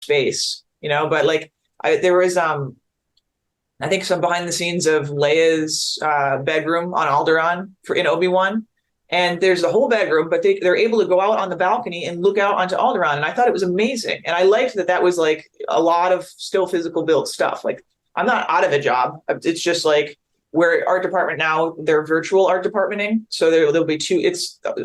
space, but like there was, I think some behind the scenes of Leia's bedroom on Alderaan in Obi-Wan. And there's the whole bedroom, but they're able to go out on the balcony and look out onto Alderaan. And I thought it was amazing. And I liked that was like a lot of still physical build stuff. Like I'm not out of a job. It's just like where art department now, they're virtual art departmenting. So there'll be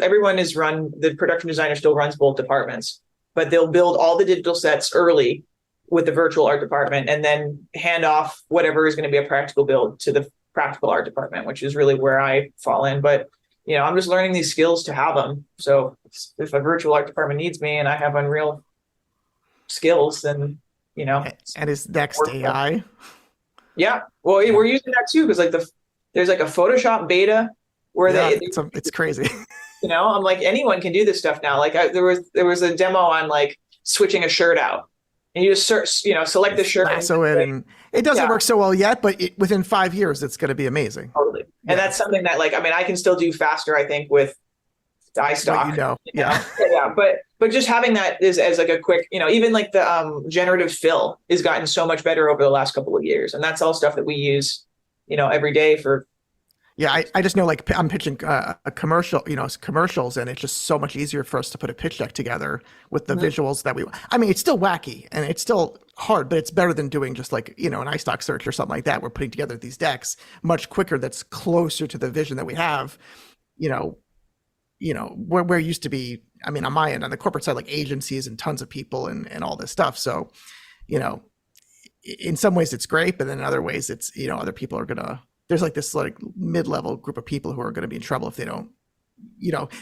everyone is run, the production designer still runs both departments, but they'll build all the digital sets early with the virtual art department and then hand off whatever is going to be a practical build to the practical art department, which is really where I fall in. But I'm just learning these skills to have them. So if a virtual art department needs me and I have Unreal skills, then, And is next AI? Yeah. Well, we're using that too. Cause like there's like a Photoshop beta where it's crazy. I'm like, anyone can do this stuff now. Like there was a demo on like switching a shirt out. And you just select the shirt. And it doesn't work so well yet, but within 5 years, it's going to be amazing. Totally. And that's something that I can still do faster, I think, with iStock. Yeah. Yeah. But just having that as like a quick, even like the generative fill has gotten so much better over the last couple of years. And that's all stuff that we use, every day for. Yeah, I just know, like, I'm pitching a commercial, commercials, and it's just so much easier for us to put a pitch deck together with the visuals that it's still wacky and it's still hard, but it's better than doing just like, an iStock search or something like that. We're putting together these decks much quicker. That's closer to the vision that we have, where it used to be, on my end, on the corporate side, like agencies and tons of people and all this stuff. So, in some ways it's great, but then in other ways it's, other people are going to, there's like this like mid-level group of people who are going to be in trouble if they don't,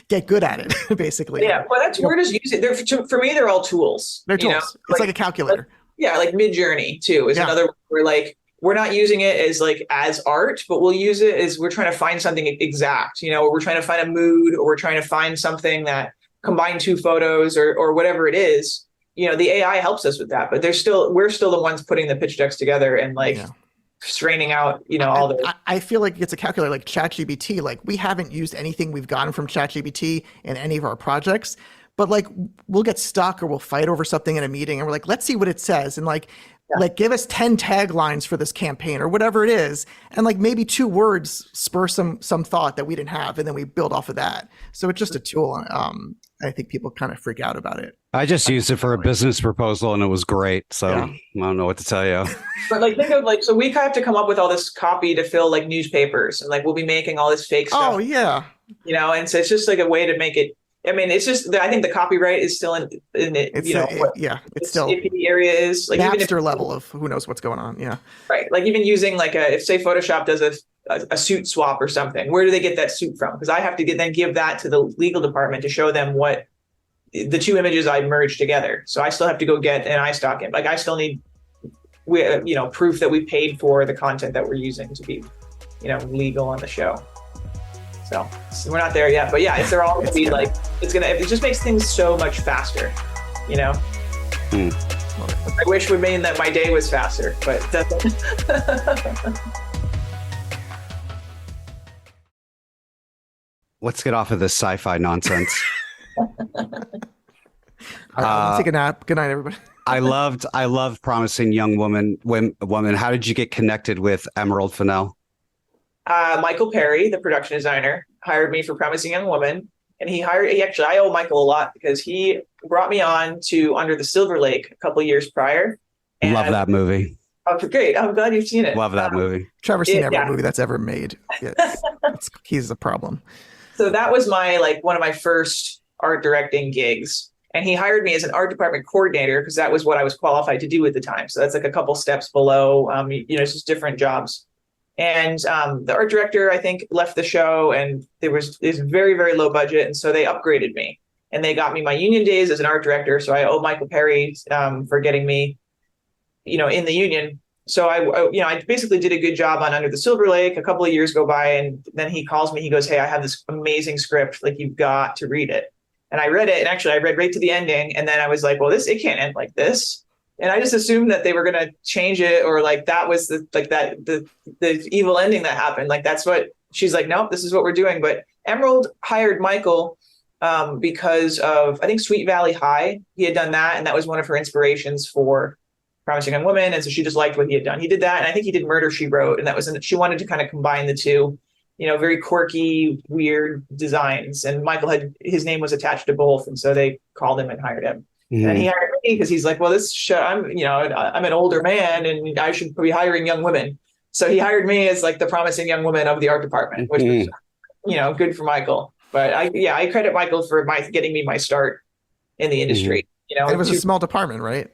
get good at it, basically. Yeah, well, we're just using. For me, they're all tools. They're tools. It's like a calculator. Like Midjourney too is another where like we're not using it as art, but we'll use it as we're trying to find something exact. Or we're trying to find a mood, or we're trying to find something that combine two photos or whatever it is. The AI helps us with that, but we're still the ones putting the pitch decks together and straining out, all the. I feel like it's a calculator like ChatGPT. Like we haven't used anything we've gotten from ChatGPT in any of our projects, but like we'll get stuck or we'll fight over something in a meeting and we're like, let's see what it says. And like give us 10 taglines for this campaign or whatever it is. And like maybe 2 words spur some thought that we didn't have. And then we build off of that. So it's just a tool. I think people kind of freak out about it. I just used it for a business proposal and it was great. So I don't know what to tell you. But like, think of so we have to come up with all this copy to fill like newspapers and like we'll be making all this fake stuff. Oh yeah. And so it's just like a way to make it. It's just I think the copyright is still in it. It's still the area is like Napster level of who knows what's going on. Yeah. Right. Like even using like if say Photoshop does a suit swap or something, where do they get that suit from? Because I have to then give that to the legal department to show them what the 2 images I merged together. So I still have to go get an iStock in. Like I still need proof that we paid for the content that we're using to be legal on the show. So we're not there yet, but they're all going to be like, it just makes things so much faster, I wish we made that my day was faster, but it doesn't. Let's get off of this sci-fi nonsense. Take a nap. Good night, everybody. I loved Promising Young Woman. How did you get connected with Emerald Fennell? Michael Perry, the production designer, hired me for Promising Young Woman. And I owe Michael a lot because he brought me on to Under the Silver Lake a couple of years prior. And love that movie. Oh, great. I'm glad you've seen it. Love that movie. Trevor's seen every movie that's ever made. He's a problem. So that was one of my first art directing gigs. And he hired me as an art department coordinator because that was what I was qualified to do at the time. So that's like a couple steps below, it's just different jobs. And the art director, I think, left the show and it was very, very low budget. And so they upgraded me and they got me my union days as an art director. So I owe Michael Perry for getting me, in the union. So I basically did a good job on Under the Silver Lake. A couple of years go by and then he calls me. He goes, "Hey, I have this amazing script. Like you've got to read it." And I read it. And actually I read right to the ending. And then I was like, well, it can't end like this. And I just assumed that they were going to change it or like that was the evil ending that happened. Like that's what she's like, nope, this is what we're doing. But Emerald hired Michael because of, I think, Sweet Valley High. He had done that, and that was one of her inspirations for Promising Young Woman, and so she just liked what he had done. He did that, and I think he did Murder, She Wrote, and that was, she wanted to kind of combine the two, very quirky, weird designs. And Michael his name was attached to both, and so they called him and hired him. Mm-hmm. And he hired me because he's like, well, I'm an older man, and I should be hiring young women. So he hired me as like the promising young woman of the art department, which was, good for Michael. But I credit Michael for getting me my start in the industry. And it was a small department, right?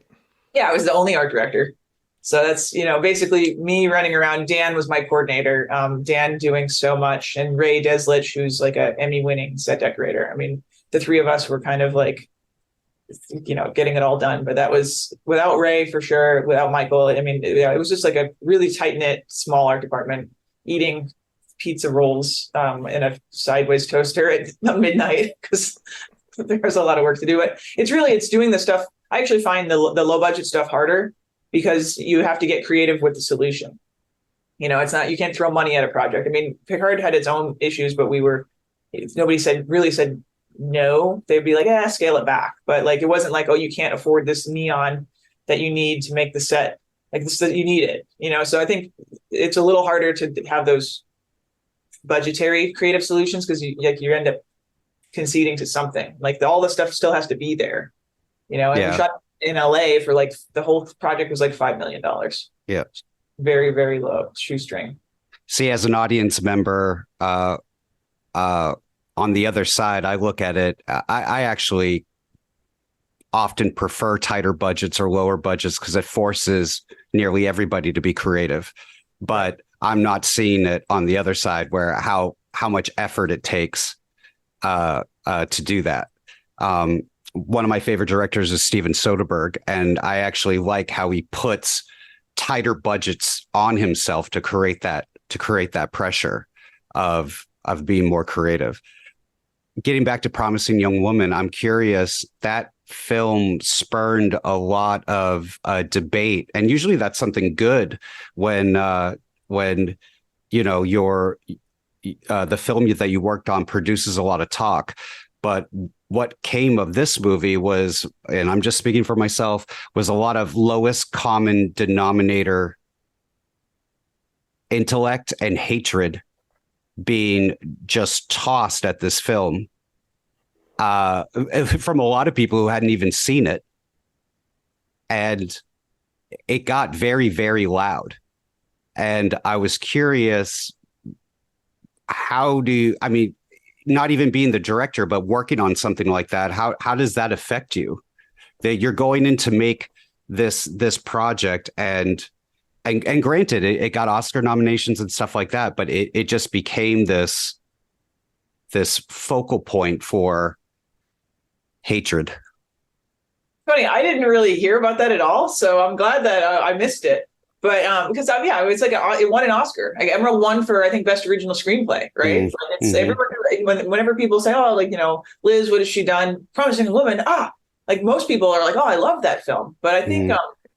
Yeah, I was the only art director. So that's, basically me running around. Dan was my coordinator. Dan doing so much, and Ray Deslich, who's like an Emmy-winning set decorator. I mean, the three of us were kind of like, getting it all done. But that was without Ray for sure, without Michael. I mean, it was just like a really tight-knit, small art department, eating pizza rolls in a sideways toaster at midnight because there's a lot of work to do. But it's doing the stuff. I actually find the low budget stuff harder because you have to get creative with the solution. It's not, you can't throw money at a project. I mean, Picard had its own issues, but nobody really said no. They'd be like, scale it back. But like, it wasn't like, oh, you can't afford this neon that you need to make the set like this, that you need it, So I think it's a little harder to have those budgetary creative solutions because you end up conceding to something. Like all the stuff still has to be there, and we shot in LA for like the whole project was like $5 million. Yeah. Very, very low shoestring. See, as an audience member, on the other side, I look at it. I actually often prefer tighter budgets or lower budgets because it forces nearly everybody to be creative. But I'm not seeing it on the other side where how much effort it takes to do that. One of my favorite directors is Steven Soderbergh, and I actually like how he puts tighter budgets on himself to create that pressure of being more creative. Getting back to Promising Young Woman, I'm curious, that film spurned a lot of debate, and usually that's something good when your the film that you worked on produces a lot of talk. But what came of this movie was, and I'm just speaking for myself, was a lot of lowest common denominator intellect and hatred being just tossed at this film from a lot of people who hadn't even seen it. And it got very, very loud. And I was curious, not even being the director, but working on something like that, how does that affect you? That you're going in to make this project, and granted, it got Oscar nominations and stuff like that, but it just became this focal point for hatred. Funny, I didn't really hear about that at all, so I'm glad that I missed it. But because it was like it won an Oscar. Like, Emerald won for, I think, best original screenplay, right? Mm-hmm. It's everybody, whenever people say, oh, like, Liz, what has she done? Promising a Woman. Like most people are like, oh, I love that film. But I think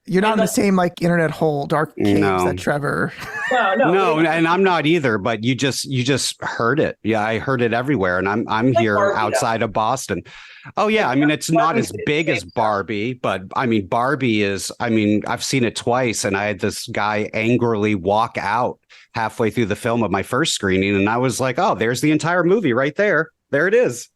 you're not in the same like internet hole, dark caves that Trevor. No, and I'm not either. But you just heard it. Yeah, I heard it everywhere, and I'm here Barbie, outside of Boston. Oh yeah, I mean, it's not as big as Barbie, but I mean, Barbie is. I mean, I've seen it twice, and I had this guy angrily walk out halfway through the film of my first screening, and I was like, oh, there's the entire movie right there. There it is.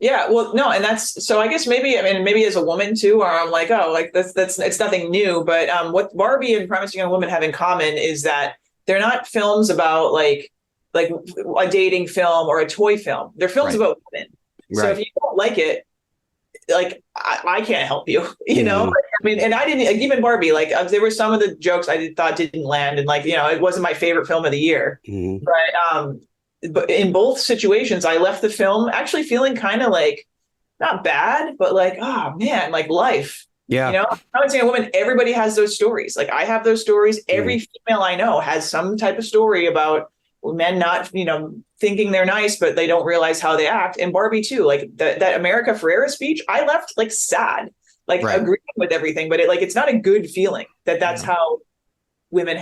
Yeah, well, no, and that's so. I guess maybe as a woman too, or I'm like, oh, like that's it's nothing new. But what Barbie and Promising Young Woman have in common is that they're not films about like a dating film or a toy film. They're films about women. Right. So if you don't like it, like I can't help you, I mean, and I didn't like, even Barbie, like there were some of the jokes I thought didn't land, and like, it wasn't my favorite film of the year. Mm-hmm. But in both situations, I left the film actually feeling kind of like not bad, but like, oh man, like life. Yeah. I would say a woman, everybody has those stories. Like I have those stories. Every female I know has some type of story about men not, thinking they're nice, but they don't realize how they act. And Barbie too, like that America Ferrera speech, I left like sad, like agreeing with everything, but it's not a good feeling that's how women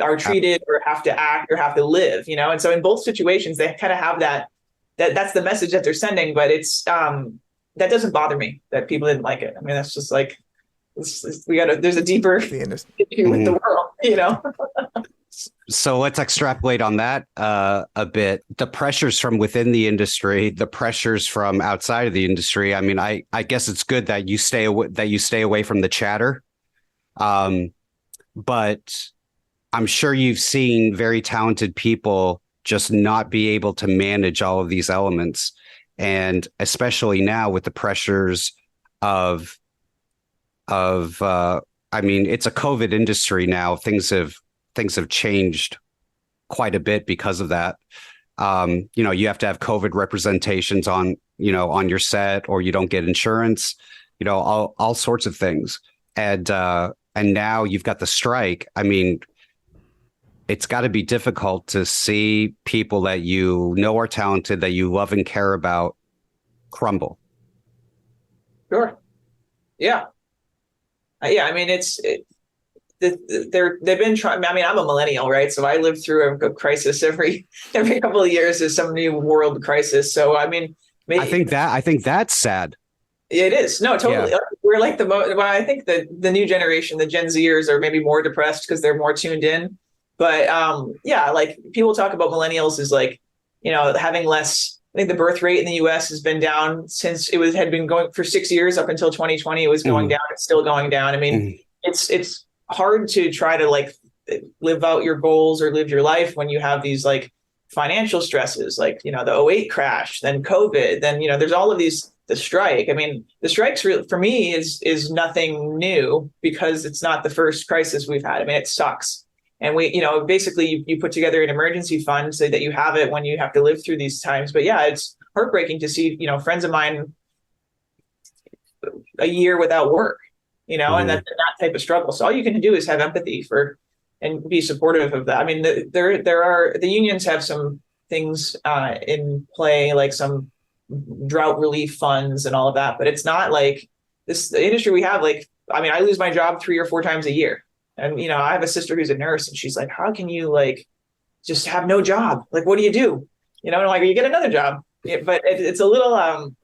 are treated or have to act or have to live, And so in both situations, they kind of have that that's the message that they're sending, but it's that doesn't bother me that people didn't like it. I mean, that's just like there's a deeper issue with the world, you know. So let's extrapolate on that a bit. The pressures from within the industry, the pressures from outside of the industry. I mean, I guess it's good that you stay away from the chatter. But I'm sure you've seen very talented people just not be able to manage all of these elements. And especially now with the pressures of I mean, it's a COVID industry now. Things have changed quite a bit because of that. You know, you have to have COVID representations on your set, or you don't get insurance, you know, all sorts of things. And now you've got the strike. I mean, it's got to be difficult to see people that you know are talented, that you love and care about, crumble. Sure. Yeah. Yeah. I mean, they've been trying. I mean, I'm a millennial, right? So I live through a crisis every couple of years. There's some new world crisis. So I mean, I think that's sad. It is. No, totally. Yeah. We're like well, I think the new generation, the Gen Zers, are maybe more depressed because they're more tuned in. But yeah, like people talk about millennials as like, you know, having less. I think the birth rate in the U.S. has been down since had been going for 6 years up until 2020. It was going down. It's still going down. I mean, it's hard to try to like live out your goals or live your life when you have these like financial stresses, like, you know, the '08 crash, then COVID, then, you know, there's all of these, the strike. I mean, the strikes for me is nothing new because it's not the first crisis we've had. I mean, it sucks. And we, you know, basically you put together an emergency fund so that you have it when you have to live through these times. But yeah, it's heartbreaking to see, you know, friends of mine a year without work, you know, and that type of struggle. So all you can do is have empathy for and be supportive of that. I mean, the unions have some things in play, like some drought relief funds and all of that, but it's not like the industry we have. Like, I mean, I lose my job 3 or 4 times a year. And, you know, I have a sister who's a nurse and she's like, how can you like just have no job? Like, what do you do? You know, and I'm like, you get another job. Yeah, but it's a little,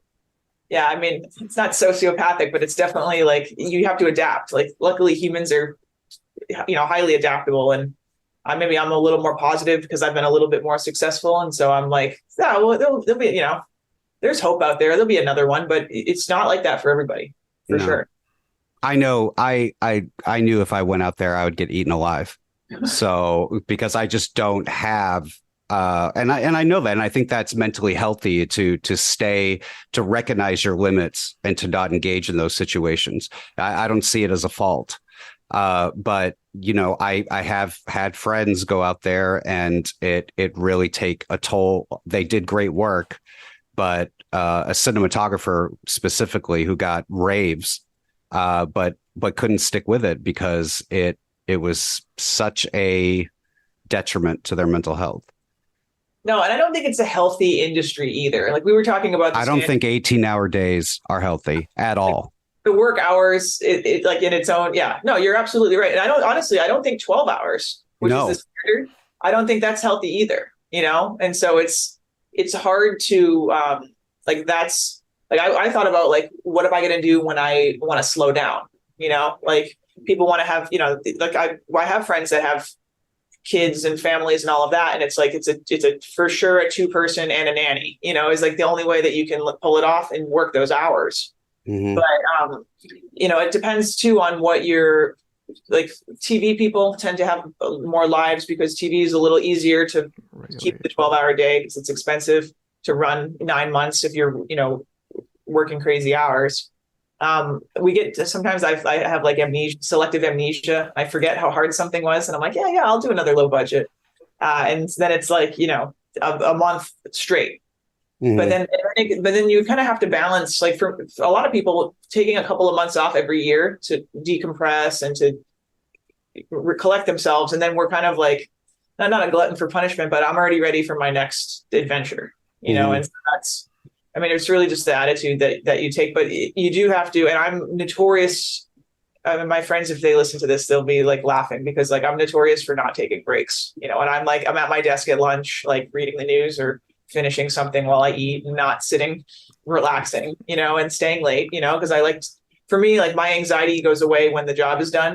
yeah, I mean, it's not sociopathic, but it's definitely like you have to adapt. Like, luckily humans are, you know, highly adaptable. And maybe I'm a little more positive because I've been a little bit more successful. And so I'm like, yeah, well, there'll be, you know, there's hope out there. There'll be another one, but it's not like that for everybody, for sure. I know I knew if I went out there, I would get eaten alive. So because I just don't have and I know that. And I think that's mentally healthy to recognize your limits and to not engage in those situations. I don't see it as a fault. But, you know, I have had friends go out there and it really take a toll. They did great work, but a cinematographer specifically who got raves, but couldn't stick with it because it was such a detriment to their mental health. No, and I don't think it's a healthy industry either. Like we were talking about, I don't think 18-hour days are healthy at all. The work hours, it like in its own. Yeah, no, you're absolutely right. And I don't think 12 hours, which is the standard. I don't think that's healthy either, you know? And so it's hard to, like, that's like, I thought about like, what am I going to do when I want to slow down? You know, like people want to have, you know, like I have friends that have kids and families and all of that. And it's like, it's a for sure a 2-person and a nanny, you know, is like the only way that you can pull it off and work those hours. Mm-hmm. But, you know, it depends too on what you're like. TV people tend to have more lives because TV is a little easier to keep the 12-hour day because it's expensive to run 9 months if you're, you know, working crazy hours. We get to, sometimes I have like selective amnesia. I forget how hard something was. And I'm like, yeah, I'll do another low budget. And then it's like, you know, a month straight. Mm-hmm. But then you kind of have to balance, like for a lot of people, taking a couple of months off every year to decompress and to recollect themselves. And then we're kind of like, I'm not a glutton for punishment, but I'm already ready for my next adventure, you know? And so that's, I mean, it's really just the attitude that you take, but you do have to, and I'm notorious. I mean, my friends, if they listen to this, they'll be like laughing because like I'm notorious for not taking breaks, you know, and I'm at my desk at lunch, like reading the news or finishing something while I eat and not sitting, relaxing, and staying late, because for me, like my anxiety goes away when the job is done.